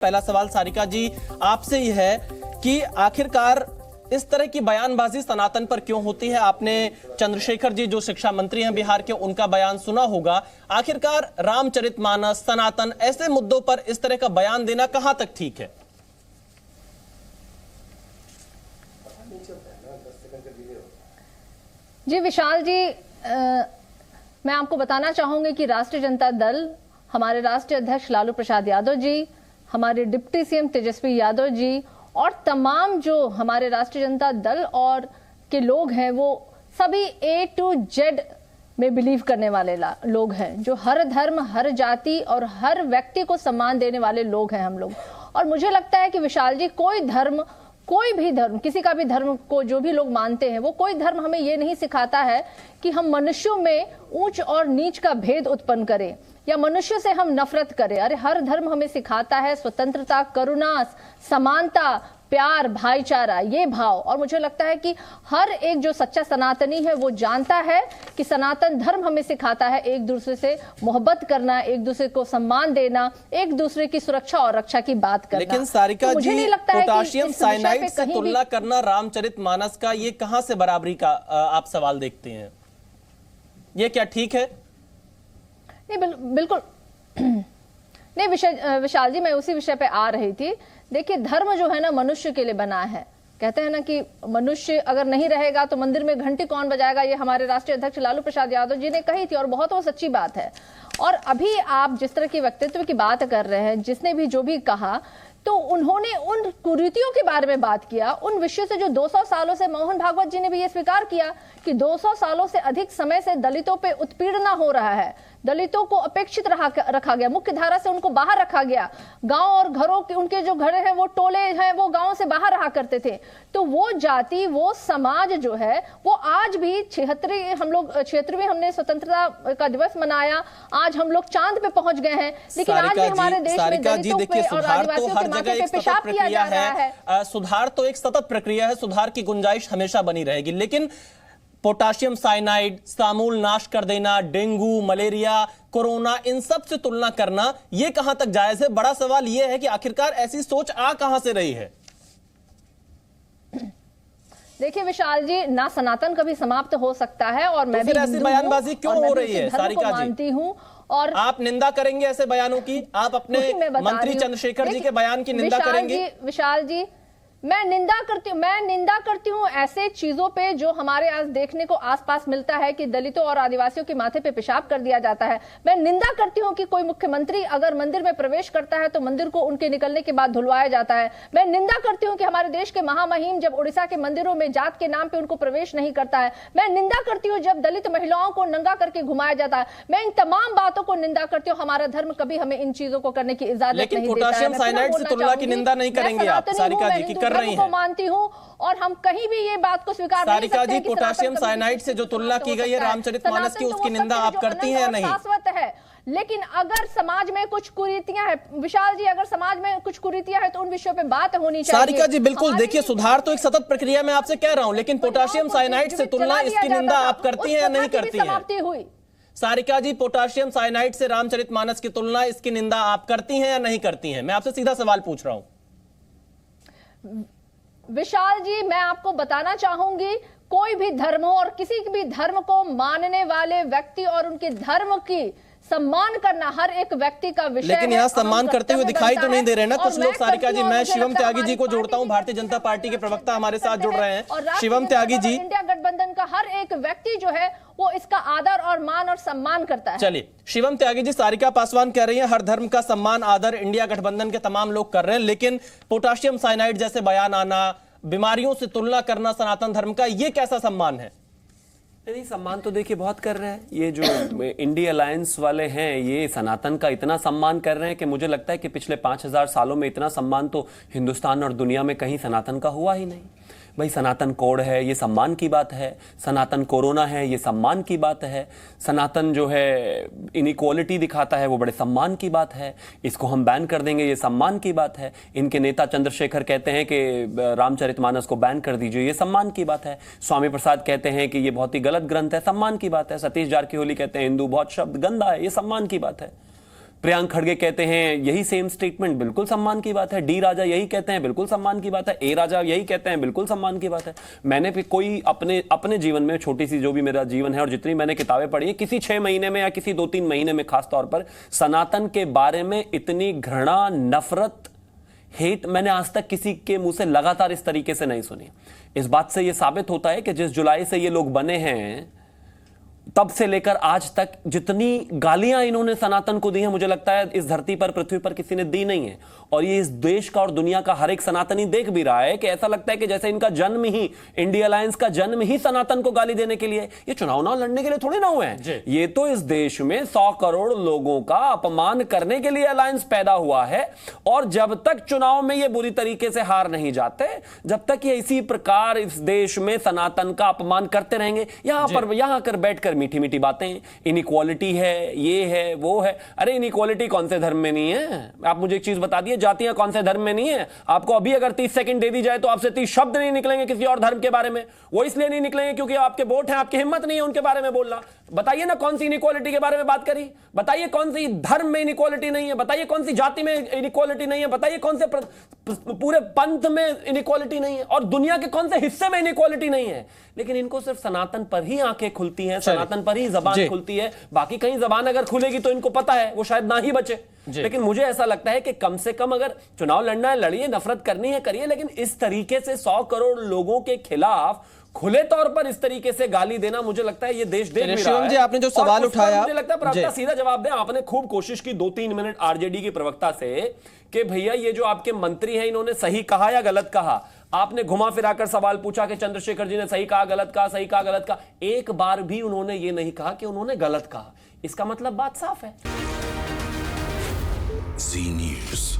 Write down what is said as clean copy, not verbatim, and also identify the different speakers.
Speaker 1: पहला सवाल सारिका जी आपसे ही है कि आखिरकार इस तरह की बयानबाजी सनातन पर क्यों होती है। आपने चंद्रशेखर जी जो शिक्षा मंत्री हैं बिहार के, उनका बयान सुना होगा। आखिरकार रामचरितमानस, सनातन, ऐसे मुद्दों पर इस तरह का बयान देना कहां तक ठीक है?
Speaker 2: जी विशाल जी, मैं आपको बताना चाहूंगी कि राष्ट्रीय जनता दल, हमारे राष्ट्रीय अध्यक्ष लालू प्रसाद यादव जी, हमारे डिप्टी सीएम तेजस्वी यादव जी और तमाम जो हमारे राष्ट्रीय जनता दल और के लोग हैं, वो सभी A to Z में बिलीव करने वाले लोग हैं, जो हर धर्म, हर जाति और हर व्यक्ति को सम्मान देने वाले लोग हैं हम लोग। और मुझे लगता है कि विशाल जी, कोई भी धर्म, किसी का भी धर्म को जो भी लोग मानते हैं, वो कोई धर्म हमें ये नहीं सिखाता है कि हम मनुष्यों में ऊंच और नीच का भेद उत्पन्न करें या मनुष्य से हम नफरत करें। अरे हर धर्म हमें सिखाता है स्वतंत्रता, करुणा, समानता, प्यार, भाईचारा, ये भाव। और मुझे लगता है कि हर एक जो सच्चा सनातनी है वो जानता है कि सनातन धर्म हमें सिखाता है एक दूसरे से मोहब्बत करना, एक दूसरे को सम्मान देना, एक दूसरे की सुरक्षा और रक्षा की बात करना।
Speaker 1: लेकिन सारिका
Speaker 2: तो
Speaker 1: जी, पोटाशियम साइनाइड से तुलना करना रामचरितमानस का, ये कहां से बराबरी का आप सवाल देखते हैं? ये क्या ठीक है?
Speaker 2: नहीं, बिल्कुल नहीं विशाल जी, मैं उसी विषय पे आ रही थी। देखिए, धर्म जो है ना मनुष्य के लिए बना है। कहते हैं ना कि मनुष्य अगर नहीं रहेगा तो मंदिर में घंटी कौन बजाएगा, ये हमारे राष्ट्रीय अध्यक्ष लालू प्रसाद यादव जी ने कही थी और बहुत वो सच्ची बात है। और अभी आप जिस तरह के व्यक्तित्व की बात कर रहे हैं, जिसने भी जो भी कहा, तो उन्होंने उन कुरीतियों के बारे में बात किया, उन विषयों से जो 200 सालों से, मोहन भागवत जी ने भी ये स्वीकार किया कि 200 सालों से अधिक समय से दलितों पे उत्पीड़न हो रहा है, दलितों को अपेक्षित रखा गया, मुख्य धारा से उनको बाहर रखा गया, गांव और घरों के, उनके जो घर हैं वो टोले हैं, वो गांव से बाहर रहा करते थे। तो वो जाति, वो समाज जो है, वो आज भी 76वीं हमने स्वतंत्रता का दिवस मनाया, आज हम लोग चांद पे पहुंच गए हैं, लेकिन आज भी हमारे देश में दलितों पे और आदिवासियों के माथे पे पेशाब किया जा रहा है।
Speaker 1: सुधार तो एक सतत प्रक्रिया है, सुधार की गुंजाइश हमेशा बनी रहेगी, लेकिन पोटाशियम साइनाइड, सामूल नाश कर देना, डेंगू, मलेरिया, कोरोना, इन सब से तुलना करना यह कहां तक जायज है? बड़ा सवाल यह है कि आखिरकार ऐसी सोच कहां से रही है?
Speaker 2: देखिए विशाल जी, ना सनातन कभी समाप्त हो सकता है और मैं भी
Speaker 1: ऐसी बयानबाजी क्यों हो रही है सारिका जी?
Speaker 2: मानती हूँ। और
Speaker 1: आप निंदा करेंगे ऐसे बयानों की? आप अपने मंत्री चंद्रशेखर जी के बयान की निंदा करेंगे?
Speaker 2: विशाल जी, मैं निंदा करती हूँ ऐसे चीजों पे जो हमारे आज देखने को आसपास मिलता है कि दलितों और आदिवासियों के माथे पे पेशाब कर दिया जाता है। मैं निंदा करती हूँ कि कोई मुख्यमंत्री अगर मंदिर में प्रवेश करता है तो मंदिर को उनके निकलने के बाद धुलवाया जाता है। मैं निंदा करती हूँ कि हमारे देश के महामहिम जब उड़ीसा के मंदिरों में जात के नाम पे उनको प्रवेश नहीं करता है। मैं निंदा करती हूँ जब दलित महिलाओं को नंगा करके घुमाया जाता है। मैं इन तमाम बातों को निंदा करती हूँ। हमारा धर्म कभी हमें इन चीजों को करने की इजाजत नहीं देता है।
Speaker 1: पोटाशियम साइनाइड से तुलना की निंदा नहीं करेंगे आप सारिका जी, की कर रही हैं?
Speaker 2: मानती हूं और हम कहीं भी ये बात को स्वीकार नहीं
Speaker 1: सारिका जी, पोटाशियम साइनाइड से जो तुलना की गई है रामचरितमानस की, उसकी निंदा आप करती हैं या नहीं?
Speaker 2: शाश्वत है, लेकिन अगर समाज में कुछ कुरीतियां हैं विशाल जी, अगर समाज में कुछ कुरीतियां हैं तो उन विषयों पे बात होनी चाहिए।
Speaker 1: सारिका जी बिल्कुल, देखिए सुधार तो एक सतत प्रक्रिया में आपसे कह रहा हूं, लेकिन पोटाशियम साइनाइड से तुलना, इसकी निंदा आप करती हैं या नहीं करती हैं? सारिका जी, पोटाशियम साइनाइड से रामचरितमानस की तुलना, इसकी निंदा आप करती हैं या नहीं करती हैं? मैं आपसे सीधा सवाल पूछ रहा हूं।
Speaker 2: विशाल जी, मैं आपको बताना चाहूंगी, कोई भी धर्म हो और किसी भी धर्म को मानने वाले व्यक्ति और उनके धर्म की सम्मान करना हर एक व्यक्ति का विषय है।
Speaker 1: लेकिन यहाँ सम्मान करते हुए दिखाई तो नहीं दे रहे ना कुछ लोग सारिका जी। मैं शिवम त्यागी जी को जोड़ता हूँ, भारतीय जनता पार्टी के प्रवक्ता हमारे साथ जुड़ रहे हैं। शिवम त्यागी जी,
Speaker 2: इंडिया गठबंधन का हर एक व्यक्ति जो है वो इसका आदर और मान और सम्मान करता है।
Speaker 1: चलिए, शिवम त्यागी जी, सारिका पासवान कह रही है हर धर्म का सम्मान, आदर इंडिया गठबंधन के तमाम लोग कर रहे हैं, लेकिन पोटाशियम साइनाइड जैसे बयान आना, बीमारियों से तुलना करना सनातन धर्म का, ये कैसा सम्मान है?
Speaker 3: नहीं, सम्मान तो देखिए बहुत कर रहे हैं। ये जो इंडिया अलायंस वाले हैं, ये सनातन का इतना सम्मान कर रहे हैं कि मुझे लगता है कि पिछले 5000 सालों में इतना सम्मान तो हिंदुस्तान और दुनिया में कहीं सनातन का हुआ ही नहीं। भाई, सनातन कोड है, ये सम्मान की बात है। सनातन कोरोना है, ये सम्मान की बात है। सनातन जो है इनइक्वालिटी दिखाता है, वो बड़े सम्मान की बात है। इसको हम बैन कर देंगे, ये सम्मान की बात है। इनके नेता चंद्रशेखर कहते हैं कि रामचरितमानस को बैन कर दीजिए, ये सम्मान की बात है। स्वामी प्रसाद कहते हैं कि ये बहुत ही गलत ग्रंथ है, सम्मान की बात है। सतीश जारकिहोली कहते हैं हिंदू बहुत शब्द गंदा है, ये सम्मान की बात है। प्रियांक खड़गे कहते हैं यही सेम स्टेटमेंट, बिल्कुल सम्मान की बात है। डी राजा यही कहते हैं, बिल्कुल सम्मान की बात है। ए राजा यही कहते हैं, बिल्कुल सम्मान की बात है। मैंने भी कोई अपने जीवन में, छोटी सी जो भी मेरा जीवन है और जितनी मैंने किताबें पढ़ी है, किसी 6 महीने में या किसी 2-3 महीने में खास तौर पर सनातन के बारे में इतनी घृणा, नफरत, हेट मैंने आज तक किसी के मुंह से लगातार इस तरीके से नहीं सुनी। इस बात से यह साबित होता है कि जिस जुलाई से ये लोग बने हैं तब से लेकर आज तक जितनी गालियां इन्होंने सनातन को दी हैं, मुझे लगता है इस धरती पर, पृथ्वी पर किसी ने दी नहीं है। और ये इस देश का और दुनिया का हर एक सनातनी देख भी रहा है कि ऐसा लगता है कि जैसे इनका जन्म ही, इंडिया अलायंस का जन्म ही सनातन को गाली देने के लिए। ये चुनाव ना लड़ने के लिए थोड़ी ना हुए हैं, ये तो इस देश में 100 करोड़ लोगों का अपमान करने के लिए अलायंस पैदा हुआ है। और जब तक चुनाव में ये बुरी तरीके से हार नहीं जाते, जब तक ये इसी प्रकार इस देश में सनातन का अपमान करते रहेंगे, यहां कर बैठकर मीठी मीठी बातें, इनइक्वालिटी है, ये है, वो है। अरे इनइक्वालिटी कौन से धर्म में नहीं है? आप मुझे एक चीज बता दिए, जातियां कौन से धर्म में नहीं है? आपको अभी अगर 30 सेकंड दे दी जाए तो आपसे 30 शब्द नहीं निकलेंगे किसी और धर्म के बारे में। वो इसलिए नहीं निकलेंगे क्योंकि आपके वोट हैं, आपकी हिम्मत नहीं है उनके बारे में बोलना। बताइए ना कौन सी इनइक्वालिटी के बारे में बात करी, बताइए कौन सी धर्म में इनइक्वालिटी नहीं है, बताइए कौन सी जाति में इनइक्वालिटी नहीं है, बताइए कौन से पूरे पंथ में इनइक्वालिटी नहीं है, और दुनिया के कौन से हिस्से में इनइक्वालिटी नहीं है। लेकिन इनको सिर्फ सनातन पर ही आंखें खुलती हैं, सनातन पर ही जबान खुलती है। बाकी कहीं जबान अगर खुलेगी तो इनको पता है वो शायद ना ही बचे। लेकिन मुझे ऐसा लगता है कि कम से कम अगर चुनाव लड़ना है लड़िए, नफरत करनी है करिए, लेकिन इस तरीके से 100 करोड़ लोगों के खिलाफ खुले तौर पर इस तरीके से गाली देना, मुझे लगता है ये देश देख भी रहा है।
Speaker 1: जी, आपने जो सवाल उठाया,
Speaker 3: मुझे लगता है प्रवक्ता सीधा जवाब दें। आपने खूब कोशिश की 2-3 मिनट आरजेडी की प्रवक्ता से कि भैया ये जो आपके मंत्री हैं इन्होंने सही कहा या गलत कहा। आपने घुमा फिराकर सवाल पूछा कि चंद्रशेखर जी ने सही कहा, गलत कहा, सही कहा, गलत कहा। एक बार भी उन्होंने ये नहीं कहा कि उन्होंने गलत कहा। इसका मतलब बात साफ है।
Speaker 4: Zee News.